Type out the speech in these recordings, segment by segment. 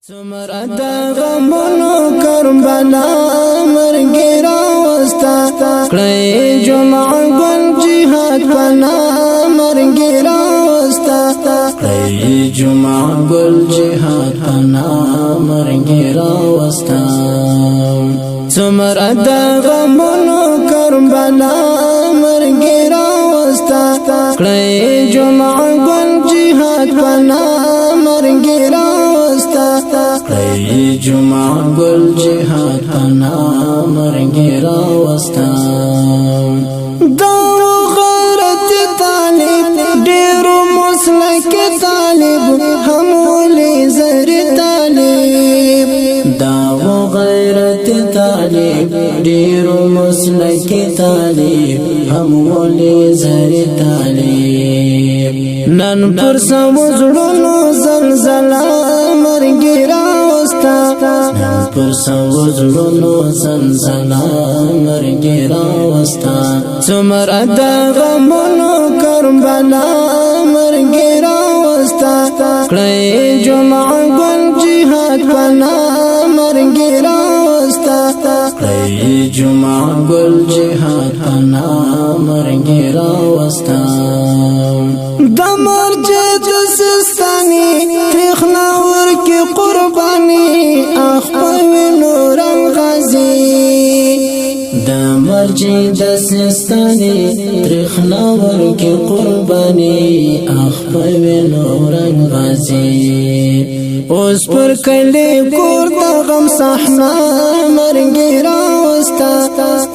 څومره د غمونو کربلا مرګي راوستا کړی جمعه ګل جهاد پنا مرګي راوستا کړی جمعه ګل جهاد پنا مرګي راوستا څومره د غمونو کربلا مرګي راوستا کړی جمعه ګل جهاد پنا مرګي راوستا کړی جمعه ګل جهاد پنا مرګي راوستا دا غیرت طالب ډېر مسلک طالب هم ولې زر طالب دا غیرت طالب ډېر مسلک طالب هم ولې زر طالب نن پر سمزړونو زلزلہ مرګي راوستا نن پر سمزړونو زلزلہ مرګي راوستا څومره د غمونو کربلا مرګي راوستا کړی جمعه ګل جهاد پنا مرګي راوستا کړی جمعه ګل جهاد پنا مرګي راوستا د مرجد سستانی تخنا ورکی قربانی اخپوینو رنگ غازی د مرجد سستانی تخنا ورکی قربانی اخپوینو رنگ غازی اوس پر کلی کور د غم صحنا مرګي راوستا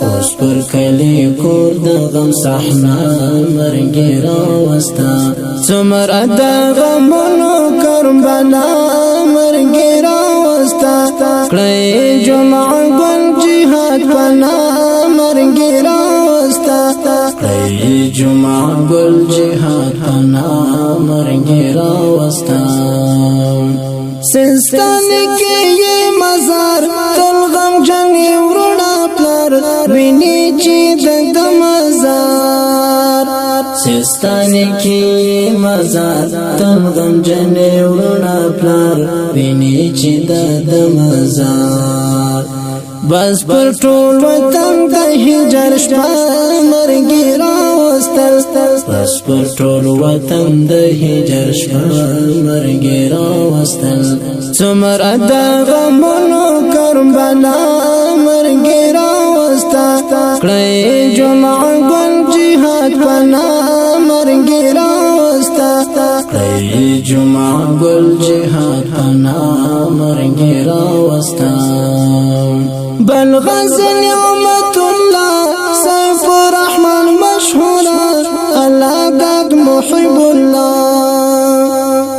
اوس پر کلی کور د غم صحنا مرګي راوستا څومره د غمونو کربلا مرګي راوستا کړی جمعه ګل جهاد پنا مرګي راوستا کړی جمعه ګل جهاد پنا مرګي راوستا سستان کې یې مزار تل غم جنې ورډا پلار ویني چې د مزار سستان کې یې مزار تل غم جنې ورډا پلار ویني چې د مزار بس پر ټول وطن د هجر شپه مرګي راوستل بس پر ټول وطن د هجر شپه مرګي راوستل څومره د غمونو کربلا مرګي راوستا کړی جمعه ګل جهاد پنا مرګي راوستا کړی جمعه ګل جهاد پنا مرګي راوستا بل غزل نعمت الله سيف الرحمن مشهور الله قد محب الله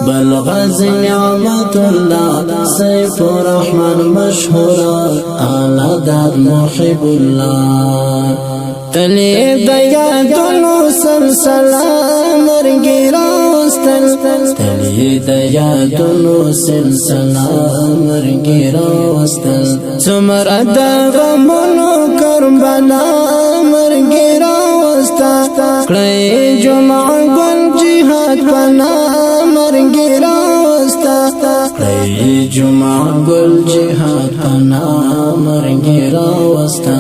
بل غزل نعمت الله سيف الرحمن مشهور الله قد محب الله تلی دیادونو سلسلہ مرګي راوستل تلی دیادونو سلسلہ مرګي راوستل څومره د غمونو کربلا مرګي راوستا کړی جمعه ګل جهاد پنا مرګي راوستا کړی جمعه ګل جهاد پنا مرګي راوستا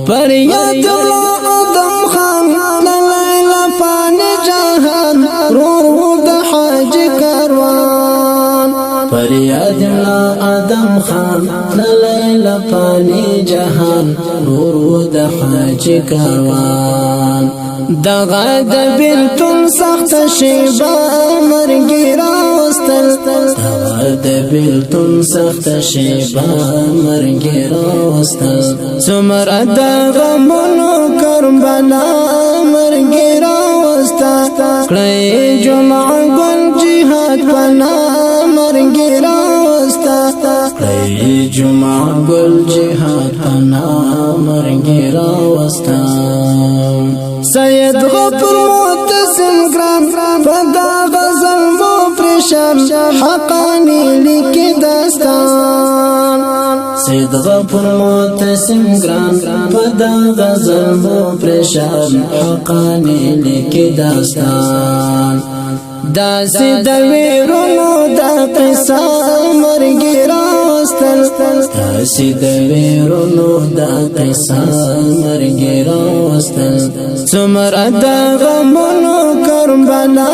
پر یاد آدم خان لیلا پانی جهان رو د حج کاروان پر یاد آدم خان لیلا پانی جهان رو د حج کاروان دغه د بلتون سخت شیبه مرګي راوستل دغه د بلتون سخت شیبه مرګي راوستل څومره د غمونو کربلا مرګي راوستا کړی جمعه ګل جهاد پنا مرګي راوستا کړی جمعه ګل جهاد پنا مرګي راوستا سید غفور معتصم گرام پدا غزل مو پریشان حقانی لیکی داستان سید غفور معتصم گرام پدا غزل مو پریشان حقانی لیکی داستان داسی د ویرونو د قصه داسې د ویرونو دا قصه مرګ راوستل څومره د غمونو کربلا